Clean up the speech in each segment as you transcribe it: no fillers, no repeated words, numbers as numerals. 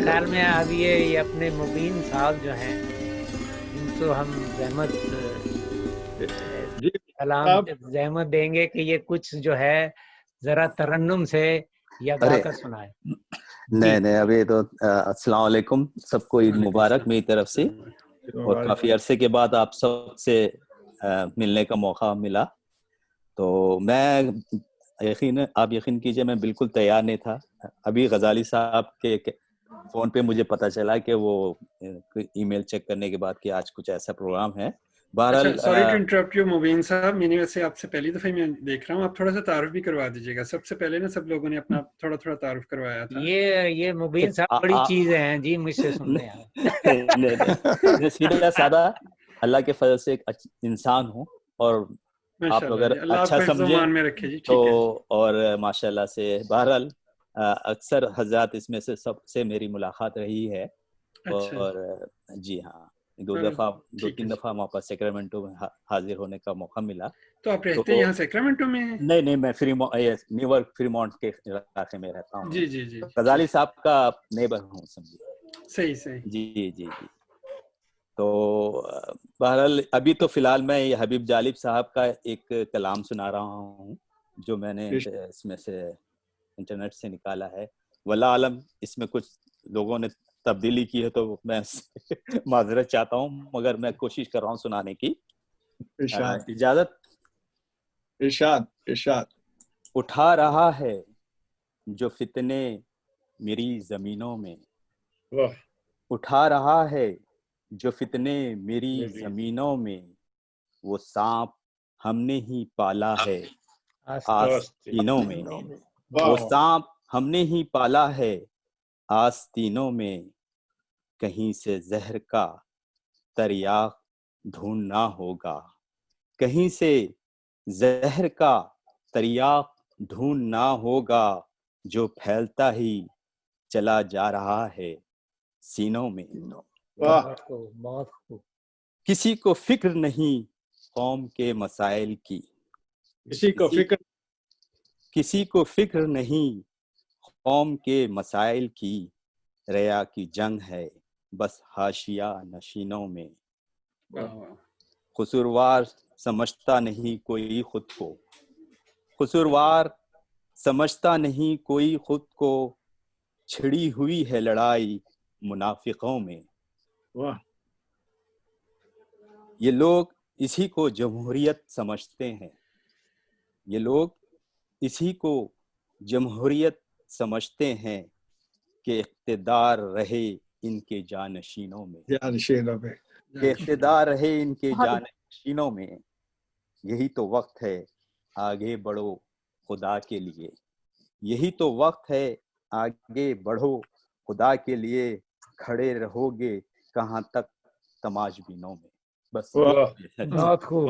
خیال میں اب یہ اپنے مبین صاحب جو ہیں ان کو ہم زحمت دیں گے کہ یہ کچھ جو ہے ذرا ترنم سے یا گا کر سنائے. نہیں ابھی تو السلام علیکم سب کو، عید مبارک میری طرف سے. اور کافی عرصے کے بعد آپ سب سے ملنے کا موقع ملا. تو میں آپ یقین کیجئے میں بالکل تیار نہیں تھا. ابھی غزالی صاحب کے فون پہ مجھے پتا چلا کہ وہ ای میل چیک کرنے کے بعد کہ آج کچھ ایسا پروگرام ہے. بہرحال سوری ٹو انٹرپٹ یو مبین صاحب، میں نے ویسے آپ سے پہلی دفعہ میں دیکھ رہا ہوں، آپ تھوڑا سا تعارف بھی کروا دیجیے گا. سب سے پہلے نا سب لوگوں نے اپنا تھوڑا تھوڑا تعارف کروایا تھا. یہ مبین صاحب بڑی چیزیں ہیں جی، مجھ سے سن لیں آپ. سیدھا سادہ اللہ کے فضل سے ایک انسان ہوں، اور آپ اگر اچھا سمجھیں تو اور ماشاء اللہ سے بہرحال اکثر حضرات اس میں سے سب سے میری ملاقات رہی ہے. اور جی ہاں، دو تین دفعہ موقع سیکرامنٹو میں حاضر ہونے کا موقع ملا. تو آپ رہتے ہیں یہاں سیکرامنٹو میں؟ نہیں، میں نیویارک فریمونٹ کے علاقے میں رہتا ہوں. جی غزالی صاحب کا نیبر ہوں سمجھیے. صحیح. جی. تو بہرحال ابھی تو فی الحال میں یہ حبیب جالب صاحب کا ایک کلام سنا رہا ہوں جو میں نے اس میں سے انٹرنیٹ سے نکالا ہے. واللہ عالم اس میں کچھ لوگوں نے تبدیلی کی ہے تو میں معذرت چاہتا ہوں، مگر میں کوشش کر رہا ہوں سنانے کی. اجازت؟ ارشاد. اٹھا رہا ہے جو فتنے میری زمینوں میں، اٹھا رہا ہے جو فتنے میری زمینوں میں، وہ سانپ ہم نے ہی پالا ہے آستینوں میں. وہ سانپ ہم نے ہی پالا ہے آستینوں میں، کہیں سے زہر کا تریاق ڈھونڈنا ہوگا، کہیں سے زہر کا تریاق ڈھونڈنا ہوگا، جو پھیلتا ہی چلا جا رہا ہے سینوں میں. کسی کو فکر نہیں قوم کے مسائل کی، کسی کو فکر نہیں قوم کے مسائل کی، ریا کی جنگ ہے بس حاشیہ نشینوں میں. قصوروار سمجھتا نہیں کوئی خود کو، قصوروار سمجھتا نہیں کوئی خود کو، چھڑی ہوئی ہے لڑائی منافقوں میں. یہ لوگ اسی کو جمہوریت سمجھتے ہیں، یہ لوگ اسی کو جمہوریت سمجھتے ہیں کہ اقتدار رہے ان کے جانشینوں میں، کہ اقتدار رہے ان کے جانشینوں میں. یہی تو وقت ہے آگے بڑھو خدا کے لیے، یہی تو وقت ہے آگے بڑھو خدا کے لیے، کھڑے رہو گے کہاں تک تماش بینوں میں. بس بہت خوب.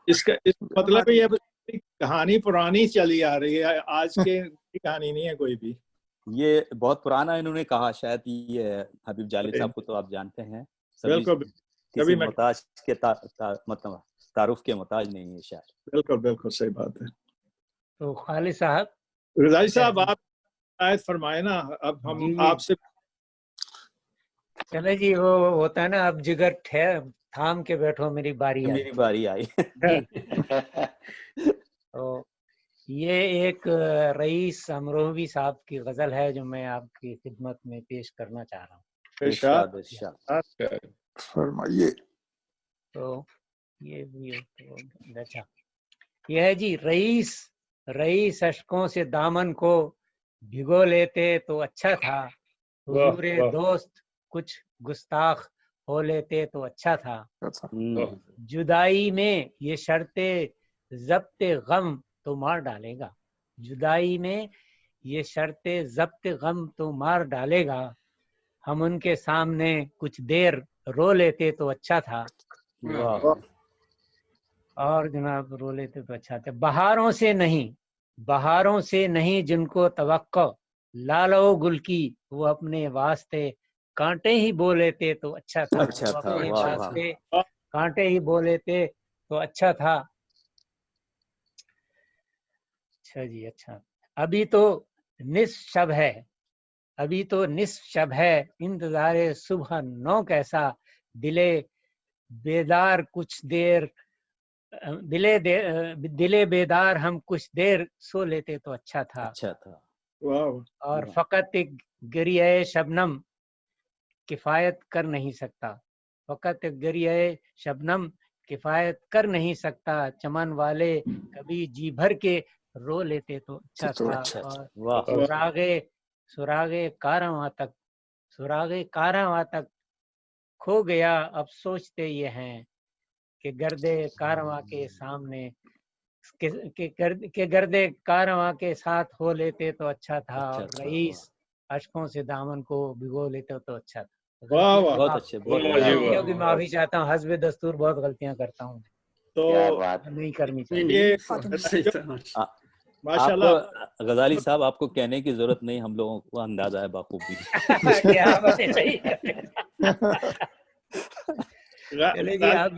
اس کا مطلب یہ کہانی پرانی چلی آ رہی ہے، آج کے کہانی نہیں ہے کوئی بھی. یہ بہت پرانا انہوں نے کہا، شاید یہ حبیب جالب صاحب کو تو آپ جانتے ہیں، کسی محتاج کے تعارف کے محتاج نہیں ہے شاید. بالکل صحیح بات ہے. تو خالد صاحب، رضائی صاحب آپ آیت فرمائے نا. اب ہم آپ سے چلے جی، وہ ہوتا ہے نا اب جگر تھام کے بیٹھو میری باری آئی. تو یہ ایک رئیس امروہوی صاحب کی غزل ہے جو میں آپ کی خدمت میں پیش کرنا چاہ رہا ہوں. ارشاد فرمائیے. تو یہ اچھا، یہ ہے جی. رئیس اشکوں سے دامن کو بھگو لیتے تو اچھا تھا، حضور دوست کچھ گستاخ ہو لیتے تو اچھا تھا. جدائی میں یہ شرط ضبط غم تو مار ڈالے گا، جدائی میں یہ شرط ضبط غم تو مار ڈالے گا. ہم ان کے سامنے کچھ دیر رو لیتے تو اچھا تھا. اور جناب رو لیتے تو اچھا تھا. بہاروں سے نہیں جن کو توقع، لالو گل کی وہ اپنے واسطے کانٹے ہی بو لیتے تو اچھا تھا. اپنے واسطے کانٹے ہی بو لیتے تو اچھا تھا. اچھا جی، اچھا. ابھی تو نصف شب ہے، ابھی تو نصف شب ہے انتظار صبح نو کیسا، دلے بیدار کچھ دیر دلے بیدار ہم کچھ دیر سو لیتے تو اچھا تھا. اچھا تھا. واو. اور فقط ایک گریہ شبنم کفایت کر نہیں سکتا، فقط ایک گریہ شبنم کفایت کر نہیں سکتا، چمن والے کبھی جی بھر کے رو لیتے تو اچھا تھا. اور سراغے کارواں تک کھو گیا، اب سوچتے یہ ہیں کہ گردے کارواں کے سامنے کہ گردے کارواں کے ساتھ ہو لیتے تو اچھا تھا. اور رئیس اشکوں سے دامن کو بھگو لیتے تو اچھا تھا. بہت اچھے. غلطیوں کی معافی چاہتا ہوں، حسب دستور بہت غلطیاں کرتا ہوں، تو نہیں کرنی نہیں چاہیے. ماشاء آپ اللہ غزالی صاحب آپ کو کہنے کی ضرورت نہیں، ہم لوگوں کو اندازہ ہے بخوبی. کیا بات ہے، صحیح چلے جی. آپ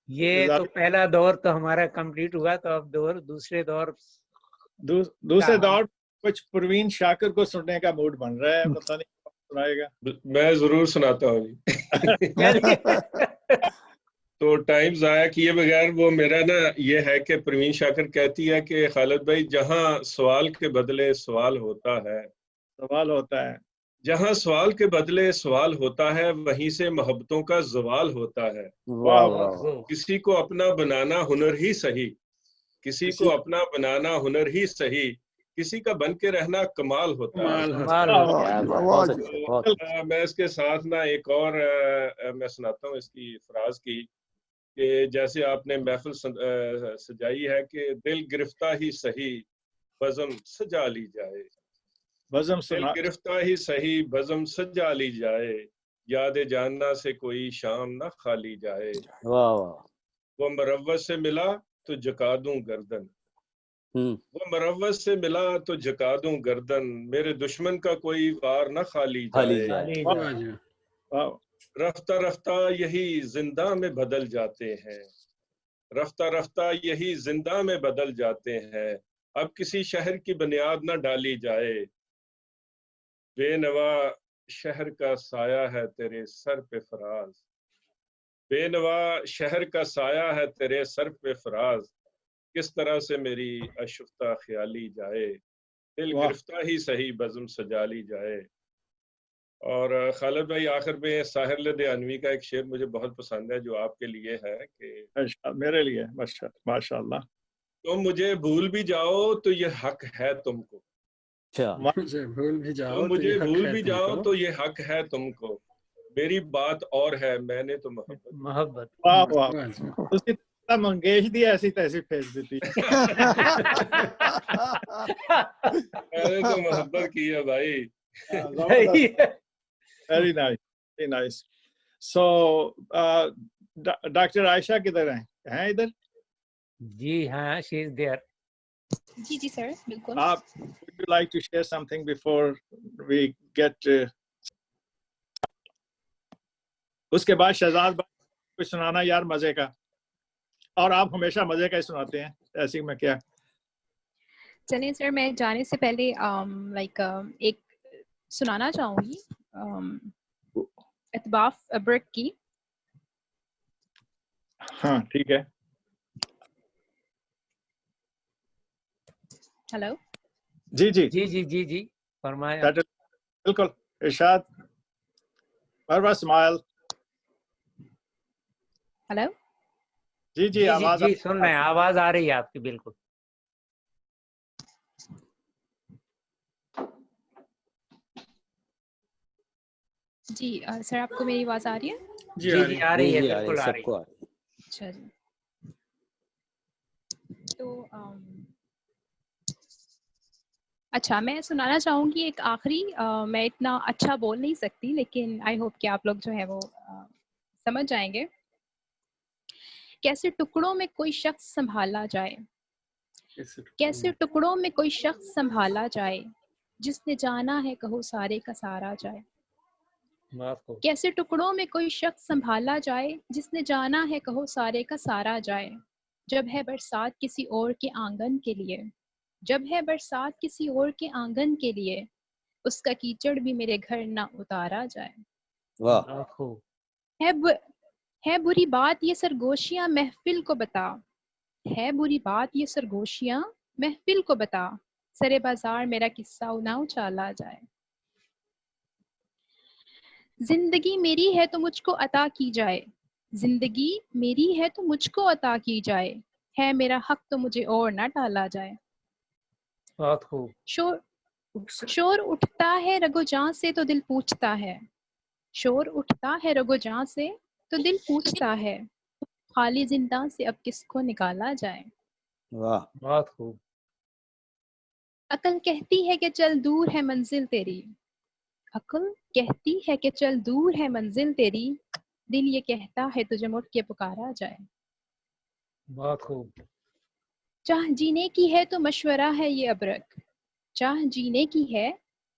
یہ تو پہلا دور تو ہمارا کمپلیٹ ہوا، تو اب دوسرے دور کچھ پروین شاکر کو سننے کا موڈ بن رہا ہے، پتہ نہیں کون سنائے گا. میں ضرور سناتا ہوں. تو ٹائم ضائع کیے بغیر وہ میرا نا یہ ہے کہ پروین شاکر کہتی ہے کہ خالد بھائی جہاں سوال کے بدلے سوال ہوتا ہے، جہاں سوال کے بدلے سوال ہوتا ہے، وہیں سے محبتوں کا زوال ہوتا ہے. کسی کو اپنا بنانا ہنر ہی صحیح، کسی کو اپنا بنانا ہنر ہی صحیح، کسی کا بن کے رہنا کمال ہوتا ہے. میں اس کے ساتھ نا ایک اور میں سناتا ہوں اس کی فراز کی، کہ جیسے آپ نے محفل سجائی ہے کہ دل گرفتہ ہی صحیح بزم سجا لی جائے، دل گرفتہ ہی صحیح بزم سجا لی جائے، یاد جاننا سے کوئی شام نہ خالی جائے. وہ مروت سے ملا تو جھکا دوں گردن، وہ مروت سے ملا تو جھکا دوں گردن، میرے دشمن کا کوئی وار نہ خالی جائے. رفتہ رفتہ یہی زندہ میں بدل جاتے ہیں، رفتہ رفتہ یہی زندہ میں بدل جاتے ہیں، اب کسی شہر کی بنیاد نہ ڈالی جائے، بے نوا شہر کا سایہ ہے تیرے سر پہ فراز، بے نوا شہر کا سایہ ہے تیرے سر پہ فراز، کس طرح سے میری اشفتہ خیالی جائے، دل گرفتہ ہی صحیح بزم سجا لی جائے. اور خالد بھائی آخر میں ساحر لدھیانوی کا ایک شعر مجھے بہت پسند ہے جو آپ کے لیے ہے کہ میرے لیے ماشاء اللہ، تم مجھے بھول بھی جاؤ تو یہ حق ہے تم کو، مجھے بھول بھی جاؤ تم مجھے بھول بھی جاؤ تو یہ حق ہے تم کو، میری بات اور ہے میں نے تو محبت. واہ منگیش دی ایسی تیسی پھینک دیتی. میں نے تو محبت کی ہے بھائی. Very nice, very nice. So, doctor Ayesha کدھر ہیں ادھر؟ جی ہاں، she is there. جی سر بالکل. آپ would you like to share something before we get اس کے بعد شہزاد کچھ سنانا یار مزے کا، اور آپ ہمیشہ مزے کا ہی سناتے ہیں، ایسے میں کیا. چلیے سر، میں جانے سے پہلے ایک سنانا چاہوں گی اتباف ابرک کی. ہاں ٹھیک ہے. ہیلو. جی جی جی جی جی جی فرمائیں. بالکل ارشاد. مروا اسماعیل. ہیلو. جی جی آواز جی سن رہے ہیں، آواز آ رہی ہے آپ کی. بالکل. جی سر، آپ کو میری آواز آ رہی ہے؟ جی جی آ رہی ہے، بالکل آ رہی ہے. اچھا جی. تو اچھا، میں سنانا چاہوں گی ایک آخری، میں اتنا اچھا بول نہیں سکتی لیکن آئی ہوپ کہ آپ لوگ جو ہے وہ سمجھ جائیں گے. کیسے ٹکڑوں میں کوئی شخص سنبھالا جائے، کیسے ٹکڑوں میں کوئی شخص سنبھالا جائے، جس نے جانا ہے کہو سارے کا سارا جائے. کیسے ٹکڑوں میں کوئی شخص سنبھالا جائے، جس نے جانا ہے کہو سارے کا سارا جائے. جب ہے برسات کسی اور کے آنگن کے لیے، جب ہے برسات کسی اور کے آنگن کے لیے، اس کا کیچڑ بھی میرے گھر نہ اتارا جائے. واہ بہت خوب. ہے بری بات یہ سرگوشیاں محفل کو بتا. ہے بری بات یہ سرگوشیاں محفل کو بتا. سرے بازار میرا قصہ نہ اچالا جائے. زندگی میری ہے تو مجھ کو عطا کی جائے. زندگی میری ہے تو مجھ کو عطا کی جائے. ہے میرا حق تو مجھے اور نہ ٹالا جائے. بہت خوب. شور اٹھتا ہے رگو جاں سے تو دل پوچھتا ہے. شور اٹھتا ہے رگو جاں سے تو دل پوچھتا ہے. خالی زنداں سے اب کس کو نکالا جائے. واہ بہت خوب. عقل کہتی ہے کہ چل دور ہے منزل تیری. عقل کہتی ہے کہ چل دور ہے منزل تیری. دل یہ کہتا ہے تجھے مڑ کے پکارا جائے. بہت خوب. چاہ جینے کی ہے تو مشورہ ہے یہ ابرک. چاہ جینے کی ہے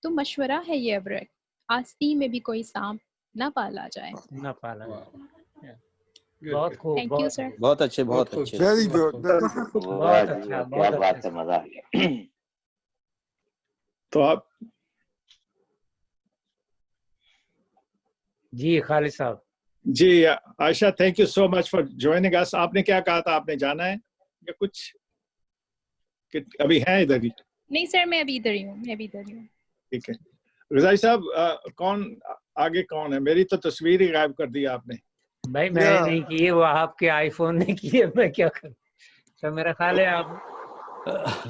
تو مشورہ ہے یہ ابرک. آستی میں بھی کوئی سانپ نہ پالا جائے. نہ پالا. Good, بہت good. خوب. تھینک یو بہت سر. بہت اچھے بہت خوب. اچھے. Very good. بہت اچھا. کیا بہت بات اچھا. ہے، مزہ آ گیا. تو آپ جی خالد صاحب. جی Ayesha thank you so much for joining us. آپ نے کیا کہا تھا؟ آپ نے جانا ہے یا کچھ کہ ابھی ہیں ادھر ہی؟ نہیں سر میں ابھی ادھر ہی ہوں. ٹھیک ہے. غزالی صاحب کون آگے کون ہے؟ میری تو تصویر ہی غائب کر دی آپ نے. بھائی میں نے نہیں کی ہے، وہ آپ کے آئی فون نے کی ہے، میں کیا کروں. تو میرا خیال ہے آپ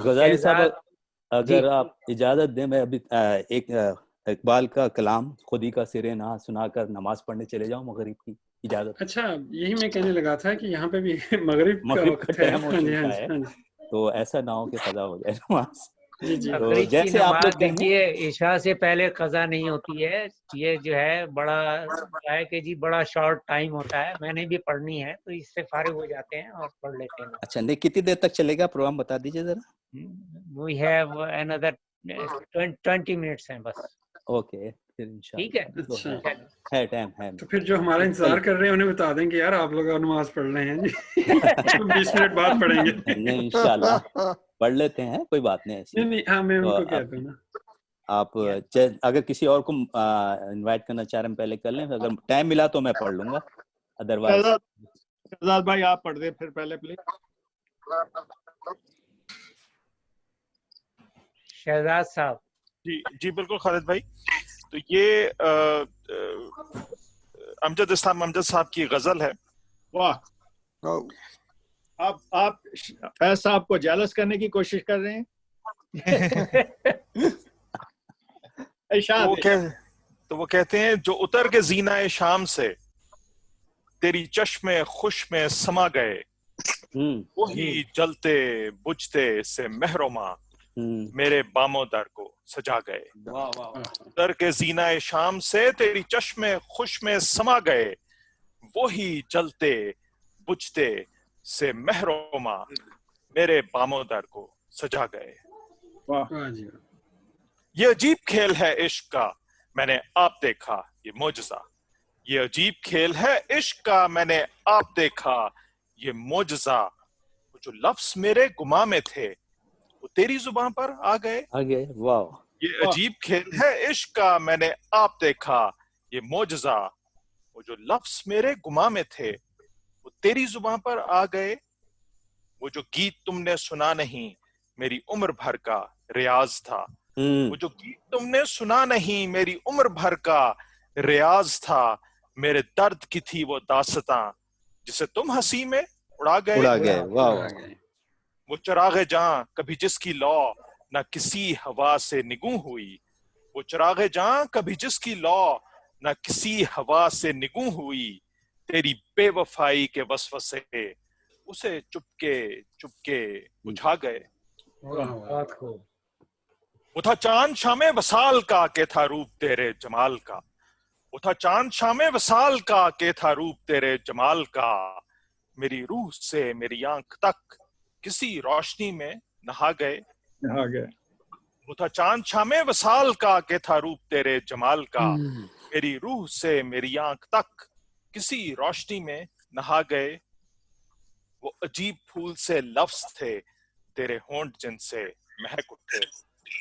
غزالی صاحب شہزاد. اگر جی. آپ اجازت دیں میں ابھی ایک اقبال کا کلام خودی کا سرے نہ سنا کر نماز پڑھنے چلے جاؤں مغرب کی اجازت. اچھا یہی میں کہنے لگا تھا کہ یہاں پہ بھی مغرب کا وقت ہے. ٹائم ہو ہاں جی ہاں چکا جی ہے ہاں جی تو ایسا نہ ہو کہ قضا ہو جائے نماز. جی جی. تو مغرب کی جیسے آپ نماز لوگ کہیں دیکھیے عشاء سے پہلے قضا نہیں ہوتی ہے. یہ جو ہے بڑا ہے کہ جی بڑا شارٹ ٹائم ہوتا ہے. میں نے بھی پڑھنی ہے تو اس سے فارغ ہو جاتے ہیں اور پڑھ لیتے ہیں. اچھا نہیں کتنی دیر تک چلے گا پروگرام بتا دیجیے ذرا. وی ہیو another 20 منٹس ہیں بس. اوکے پھر ٹھیک ہے. اچھا ہے ٹائم ہے. تو پھر جو ہمارا انتظار کر رہے ہیں انہیں بتا دیں کہ یار آپ لوگ نماز پڑھ رہے ہیں جی. 20 منٹ بعد پڑھیں گے. نہیں انشاءاللہ پڑھ لیتے ہیں کوئی بات نہیں ایسی. نہیں ہاں میں ان کو کہتا ہوں نا. آپ اگر کسی اور کو انوائٹ کرنا چاہ رہے ہیں پہلے کر لیں. اگر ٹائم ملا تو میں پڑھ لوں گا. ادروائز شہزاد بھائی آپ پڑھ دیں پھر پہلے پلیز. شہزاد صاحب. جی بالکل خالد بھائی. تو یہ امجد اسلام امجد صاحب کی غزل ہے. واہ آپ فیض صاحب کو جیلس کرنے کی کوشش کر رہے ہیں. تو وہ کہتے ہیں جو اتر کے زینہ شام سے تیری چشم خوش میں سما گئے وہی جلتے بجھتے سے محروما میرے بامو در کو سجا گئے. اتر کے زینہ شام سے تیری چشم خوش میں سما گئے وہی جلتے بجھتے سے محروما میرے بامو در کو سجا گئے. یہ عجیب کھیل ہے عشق کا میں نے آپ دیکھا یہ معجزہ. یہ عجیب کھیل ہے عشق کا میں نے آپ دیکھا یہ معجزہ. جو لفظ میرے گماں میں تھے وہ تیری زبان پر آ گئے. واو. یہ عجیب کھیل ہے عشق کا میں نے آپ دیکھا یہ معجزہ. وہ جو لفظ میرے گماں میں تھے وہ تیری زبان پر آ گئے. وہ جو گیت تم نے سنا نہیں میری عمر بھر کا ریاض تھا. وہ جو گیت تم نے سنا نہیں میری عمر بھر کا ریاض تھا. میرے درد کی تھی وہ داستاں جسے تم ہنسی میں اڑا گئے. وہ چراغ جاں کبھی جس کی لو نہ کسی ہوا سے نگوں ہوئی. وہ چراغ جاں کبھی جس کی لو نہ کسی ہوا سے نگوں ہوئی. تیری بے وفائی کے وسوسے اسے چپکے بجھا گئے. وہ تھا چاند شام وصال کا کہ تھا روپ تیرے جمال کا. وہ تھا چاند شام وصال کا کہ تھا روپ تیرے جمال کا. میری روح سے میری آنکھ تک کسی روشنی میں نہا گئے. وہ تھا چاند شام وصال کا کہ تھا روپ تیرے جمال کا. میری روح سے میری آنکھ تک کسی روشنی میں نہا گئے. وہ عجیب پھول سے لفظ تھے تیرے ہونٹ جن سے مہک اٹھے.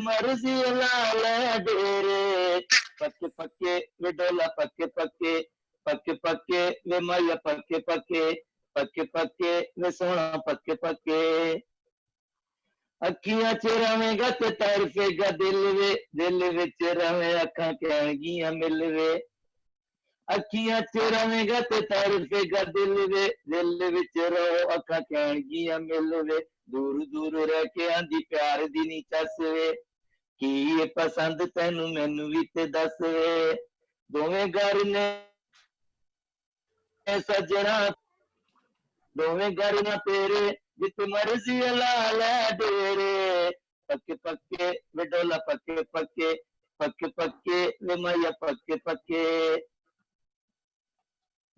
مرضی لال ڈیرے پکے پکے وے ڈولا پکے پکے پکے پکے وے مایا پکے پکے پکے پکے وے سونا پکے پکے اکھیاں چ رہے گا تے تڑفے گا دل وچ رہے اکھاں کہن گیاں مل وے اکھیاں چ رہے گا تے تڑفے گا دل وچ رہو اکھاں کہن گیاں مل وے دور دور رہ کے آندی پیار دی نہیں چس وے کی پسند تینوں مینوں وی تے دس وے دوویں گھر نے سجنا دوویں گھر نہ تیرے جت مرضی لا لے ڈیرے پکے پکے وے ڈولا پکے پکے پکے پکے وے مایا پکے پکے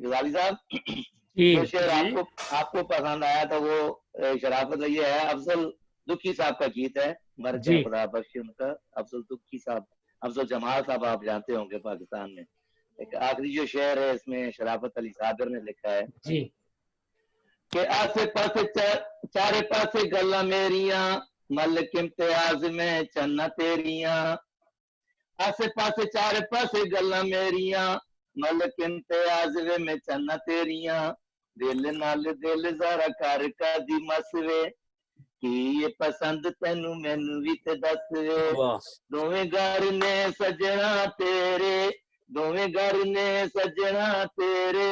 غزالی صاحب جو شعر آپ کو پسند آیا تھا وہ شرافت یہ ہے افضل دکھی صاحب کا گیت ہے مر گئے خدا بخش ان کا افضل دکھی صاحب افضل جمال صاحب آپ جانتے ہوں گے پاکستان میں ایک آخری جو شعر ہے اس میں شرافت علی صابر نے لکھا ہے کہ آسے پاسے چارے پاسے گلاں میریاں ملک امتیاز میں چنا تیریاں آسے پاسے چارے پاسے گلاں میریاں ملک امتیاز میں چنا تیریاں دل نال دل ذرا کر کا دی مسوے کی یہ پسند تینوں مینوں وی تے دس وے دوویں گھر نے سجنا تیرے دوویں گھر نے سجنا تیرے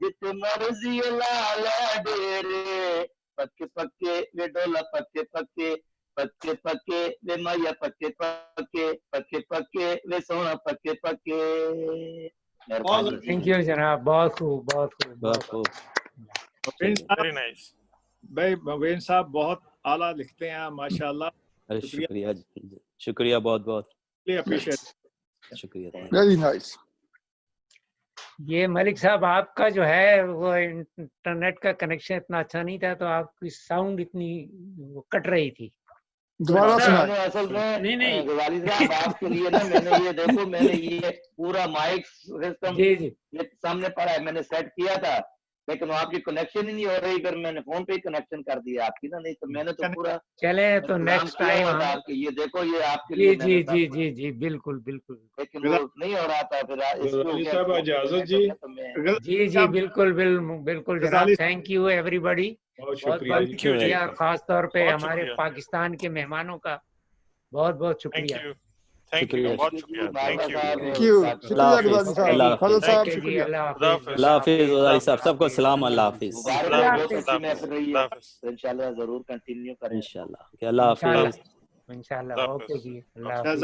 جت مرضی لا لے ڈیرے پکے پکے وے ڈولا پکے پکے پکے پکے وے مایا پکے پکے پکے پکے وے سونا پکے پکے تھینک یو جناب بہت خوب بہت خوب بہت خوب ویری نائس بھائی مبین صاحب بہت اعلیٰ لکھتے ہیں ماشاءاللہ شکریہ بہت بہت شکریہ ویری نائس یہ ملک صاحب آپ کا جو ہے وہ انٹرنیٹ کا کنیکشن اتنا اچھا نہیں تھا تو آپ کی ساؤنڈ اتنی کٹ رہی تھی دوبارہ سنائیں اصل میں غزالی صاحب آپ کے لیے نا میں نے یہ دیکھو میں نے یہ پورا مائک سسٹم سامنے پڑا ہے میں نے سیٹ کیا تھا لیکن آپ کی کنیکشن ہی نہیں ہو رہی پھر میں نے فون پہ ہی کنیکشن کر دیا آپ کی نا نہیں تو میں نے تو پورا چلے تو نیکسٹ ٹائم یہ دیکھو یہ آپ کے لیے جی جی جی جی بالکل بالکل لیکن وہ نہیں ہو رہا تھا پھر اجازت جی جی جی بالکل بالکل جناب تھینک یو ایوری بڈی بہت بہت شکریہ اور خاص طور پہ ہمارے پاکستان کے مہمانوں کا بہت بہت شکریہ بہت شکریہ تھینک یو شکریہ غزالی صاحب فضل صاحب شکریہ اللہ حافظ غزالی صاحب سب کو سلام اللہ حافظ انشاءاللہ ضرور کنٹینیو کریں انشاءاللہ اللہ حافظ انشاءاللہ اوکے جی اللہ حافظ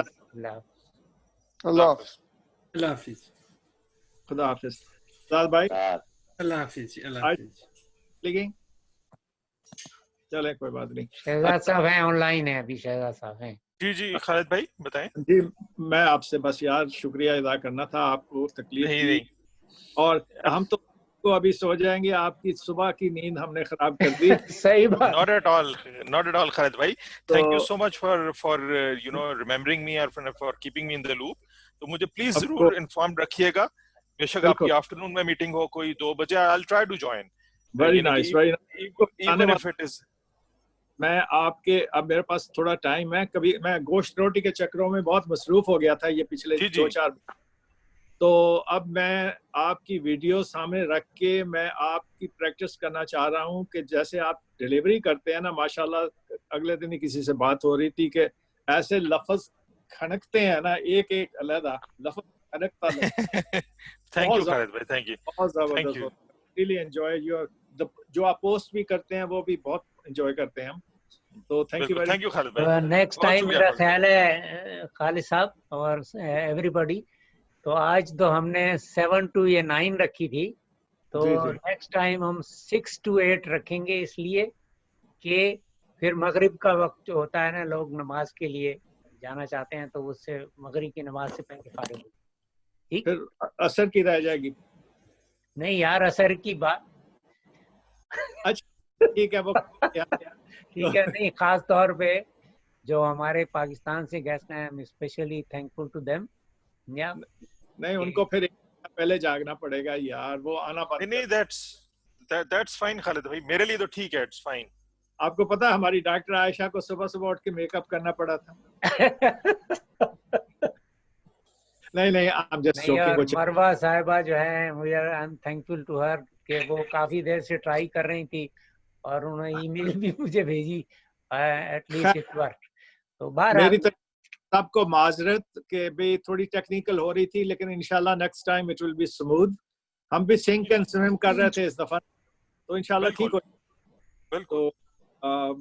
اللہ حافظ اللہ حافظ خدا حافظ بھائی اللہ حافظ اللہ حافظ لیکن چلے کوئی بات نہیں شہزاد صاحب ہیں آن لائن ہیں ابھی شہزاد صاحب ہیں جی جی خالد بھائی بتائیں جی میں آپ سے بس یار شکریہ ادا کرنا تھا آپ کو تکلیف دی اور ہم تو ابھی سو جائیں گے آپ کی صبح کی نیند ہم نے خراب کر دی صحیح بات not at all خالد بھائی thank you so much for you know remembering me or for keeping me in the loop تو مجھے پلیز ضرور انفارم رکھیے گا بے شک آپ کی آفٹرنون میں میٹنگ ہو کوئی 2 بجے I'll try to join very nice even if it is میں آپ کے اب میرے پاس تھوڑا ٹائم ہے کبھی میں گوشت روٹی کے چکروں میں بہت مصروف ہو گیا تھا یہ پچھلے 2-4 تو اب میں آپ کی ویڈیو سامنے رکھ کے میں آپ کی پریکٹس کرنا چاہ رہا ہوں کہ جیسے آپ ڈیلیوری کرتے ہیں نا ماشاءاللہ اگلے دن ہی کسی سے بات ہو رہی تھی کہ ایسے لفظ کھنکتے ہیں نا ایک علیحدہ لفظ کھنکتا تھینک یو خالد بھائی تھینک یو بہت زبردست ریلی انجوائے جو آپ پوسٹ بھی کرتے ہیں وہ بھی بہت انجوائے کرتے ہیں ہم تو تھینک یو خالد بھائی نیکسٹ ٹائم میرا خیال ہے خالد صاحب اور ایوری باڈی تو آج تو ہم نے 7 to 9 رکھی تھی تو نیکسٹ ٹائم ہم 6 to 8 رکھیں گے اس لیے کہ پھر مغرب کا وقت جو ہوتا ہے نا لوگ نماز کے لیے جانا چاہتے ہیں تو اس سے مغرب کی نماز سے پہلے فارغ ہو ٹھیک پھر اثر کی رہ جائے گی نہیں یار اثر کی بات اچھا ٹھیک ہے وہ ٹھیک ہے نہیں خاص طور پہ جو ہمارے پاکستان سے گیسٹ ہیں اسپیشلی تھینکفل ٹو دیم نہیں ان کو پھر پہلے جاگنا پڑے گا یار وہ آنا پڑے نہیں that's fine خالد بھائی میرے لیے تو ٹھیک ہے اٹس فائن آپ کو پتا ہماری ڈاکٹر عائشہ کو صبح صبح اٹھ کے میک اپ کرنا پڑا تھا. نہیں I'm just joking. مروہ صاحبہ جو ہے I am thankful to her کہ وہ کافی دیر سے ٹرائی کر رہی تھی اور انہوں نے ای میل بھی مجھے بھیجی ایٹ لیسٹ اٹ ورک. تو میری طرف سب کو معذرت کہ بھی تھوڑی ٹیکنیکل ہو رہی تھی, لیکن انشاءاللہ next time it will be smooth. ہم بھی سنک اینڈ سوئم کر رہے تھے اس دفعہ, تو انشاءاللہ ٹھیک ہو. تو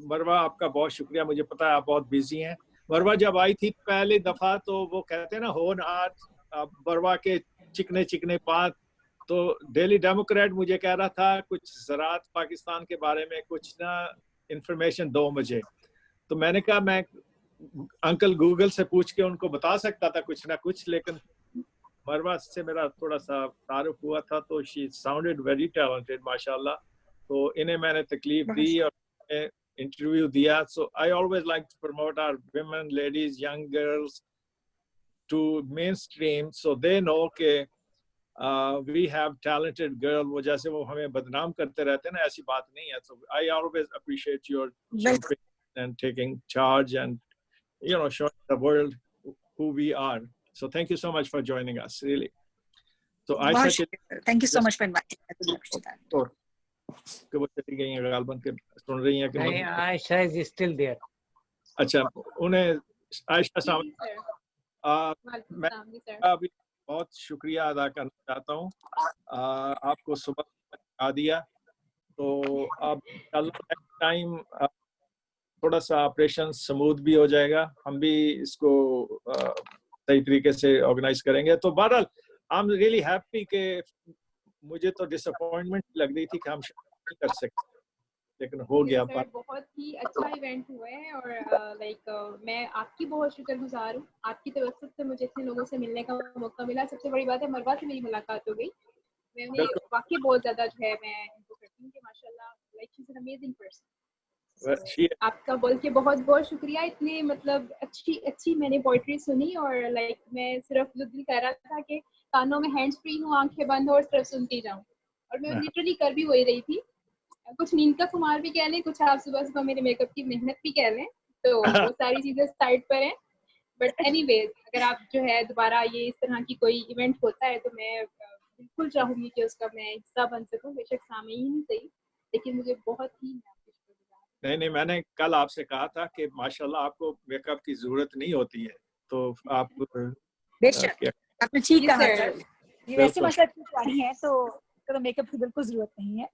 مروہ آپ کا بہت شکریہ. مجھے پتا ہے آپ بہت بزی ہیں. مروہ جب آئی تھی پہلی دفعہ تو وہ کہتے ہیں نا ہونہار, مروہ کے چکنے چکنے پات. تو ڈیلی ڈیموکریٹ مجھے کہہ رہا تھا کچھ زراعت پاکستان کے بارے میں کچھ نا انفارمیشن دو مجھے. تو میں نے کہا میں انکل گوگل سے پوچھ کے ان کو بتا سکتا تھا کچھ نہ کچھ, لیکن مروہ سے میرا تھوڑا سا تعارف ہوا تھا تو شی ساؤنڈیڈ ویری ٹیلنٹڈ ماشاء اللہ. تو انہیں میں نے تکلیف دی اور انٹرویو دیا. So I always like to promote our women, ladies, young girls to mainstream so they know کہ وی ہیو ٹیلنٹڈ گرل. وہ جیسے وہ ہمیں بدنام کرتے رہتے ہیں نا, ایسی بات نہیں ہے. So I always appreciate your jumping and taking charge and you know showing the world who we are. So thank you so much for joining us, really. So Aisha, thank you so much for inviting me. کہ وہ چلی گئی ہیں غالباً کہ سن رہی ہیں کہ نہیں, عائشہ از اسٹل دیئر. اچھا, انہیں عائشہ صاحب میں ابھی بہت شکریہ ادا کرنا چاہتا ہوں. آپ کو صبح آ دیا تو اب نیکسٹ ٹائم تھوڑا سا آپریشن سموتھ بھی ہو جائے گا. ہم بھی اس کو صحیح طریقے سے آرگنائز کریں گے. تو بہرحال آئی ایم ریئلی ہیپی کہ مجھے تو ڈس اپوائنٹمنٹ لگ رہی تھی کہ ہم نہیں کر سکتے, لیکن ہو گیا. بہت ہی اچھا ایونٹ ہوا ہے اور لائک میں آپ کی بہت شکر گزار ہوں. آپ کی توسط سے مجھے اتنے لوگوں سے ملنے کا موقع ملا. سب سے بڑی بات ہے مروہ سے میری ملاقات ہو گئی. میں انہیں واقعی بہت زیادہ جو ہے میں ان کو کرتی ہوں کہ ماشاء اللہ like she is an amazing person. آپ کا بول کے بہت بہت شکریہ. اتنی مطلب اچھی میں نے پوئٹری سنی اور لائک میں صرف دل کر رہا تھا کہ کانوں میں ہینڈز فری ہوں, آنکھیں بند ہو اور صرف سنتی جاؤں. اور میں لٹرلی کر بھی وہی رہی تھی. کچھ نیند کا خمار بھی کہہ لیں, کچھ آپ صبح صبح میرے میک اپ کی محنت بھی کہہ لیں, تو وہ ساری چیزیں سائڈ پر ہیں. بٹ اینی ویز اگر آپ جو ہے دوبارہ یہ اس طرح کی کوئی ایونٹ ہوتا ہے تو میں بالکل چاہوں گی کہ اس کا میں حصہ بن سکوں. بے شک سامعین ہی صحیح, لیکن مجھے بہت ہی نہیں میں نے کل آپ سے کہا تھا کہ ماشاءاللہ آپ کو میک اپ کی ضرورت نہیں ہوتی ہے. تو آپ بے شک آپ نے ٹھیک کہا سر. یہ ویسے ماشاءاللہ پرانی ہے تو میک اپ کی بالکل ضرورت نہیں ہے.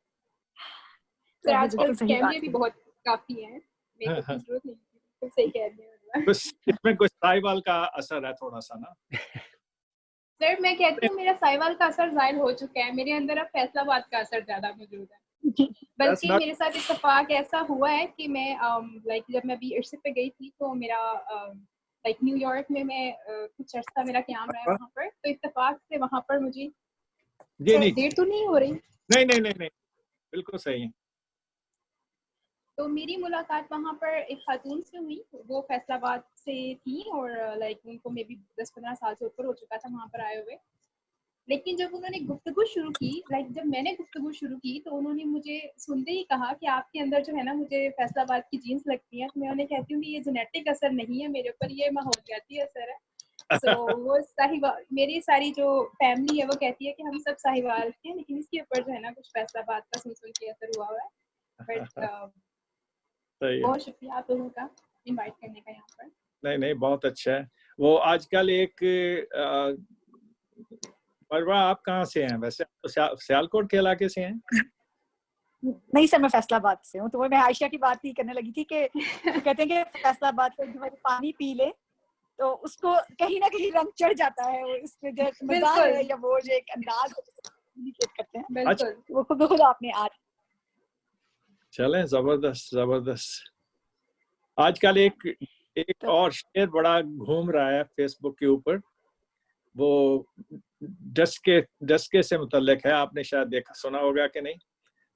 سر آج کل کیمرے بھی بہت کافی ہیں, میک اپ کی ضرورت نہیں ہے. صحیح کہہ رہے ہیں. بس اس میں کچھ سائیوال کا اثر ہے تھوڑا سا نا. سر میں کہتی ہوں میرا سائیوال کا اثر ظاہر ہو چکا ہے. میرے اندر اب فیصل آباد کا اثر زیادہ موجود ہے. بلکہ میرے ساتھ اتفاق ایسا ہوا ہے کہ میں لائک جب میں ابھی عرصے پہ گئی تھی تو میرا لائک نیو یارک میں کچھ عرصہ میرا قیام رہا ہے وہاں پر. تو اتفاق سے وہاں پر مجھے دیر تو نہیں ہو رہی. نہیں بالکل صحیح ہے. تو میری ملاقات وہاں پر ایک خاتون سے ہوئی. وہ فیصل آباد سے تھیں اور لائک ان کو میں بھی 10-15 سال سے اوپر ہو چکا تھا وہاں پر آئے ہوئے. لیکن جب انہوں نے گفتگو شروع کی, لائک جب میں نے گفتگو شروع کی تو انہوں نے مجھے سنتے ہی کہا کہ آپ کے اندر جو ہے نا مجھے فیصل آباد کی جینس لگتی ہیں. تو میں انہیں کہتی ہوں کہ یہ جینیٹک اثر نہیں ہے میرے اوپر, یہ ماحولیاتی اثر ہے. تو وہ میری ساری جو فیملی ہے وہ کہتی ہے کہ ہم سب ساہیوال کے ہیں, لیکن اس کے اوپر جو ہے نا کچھ فیصل آباد کا سن کے اثر ہوا ہوا ہے. بٹ بہت شکریہ آپ لوگوں کا انوائٹ کرنے کا یہاں پر. نہیں بہت اچھا ہے. وہ آج کل ایک مروہ آپ کہاں سے ہیں ویسے؟ سیالکوٹ کے علاقے سے ہیں؟ نہیں سر میں فیصل آباد سے ہوں. تو میں عائشہ کی بات ہی کرنے لگی تھی کہ کہتے ہیں کہ فیصل آباد کا پانی پی لے تو اس کو کہیں نہ کہیں رنگ چڑھ جاتا ہے. وہ اس میں جو مزاج ہے یا وہ جو ایک انداز کرتے ہیں وہ خود آپ نے چلیں زبردست. آج کل ایک اور شعر بڑا گھوم رہا ہے فیس بک کے اوپر. وہ ڈسکے سے متعلق ہے. آپ نے شاید دیکھا سنا ہوگا کہ نہیں.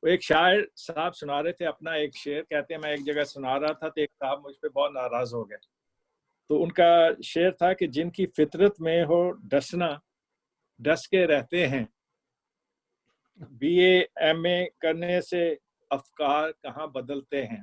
وہ ایک شاعر صاحب سنا رہے تھے اپنا ایک شعر. کہتے ہیں میں ایک جگہ سنا رہا تھا تو ایک صاحب مجھ پہ بہت ناراض ہو گئے. تو ان کا شعر تھا کہ جن کی فطرت میں ہو ڈسنا ڈس کے رہتے ہیں, BA MA کرنے سے افکار کہاں بدلتے ہیں.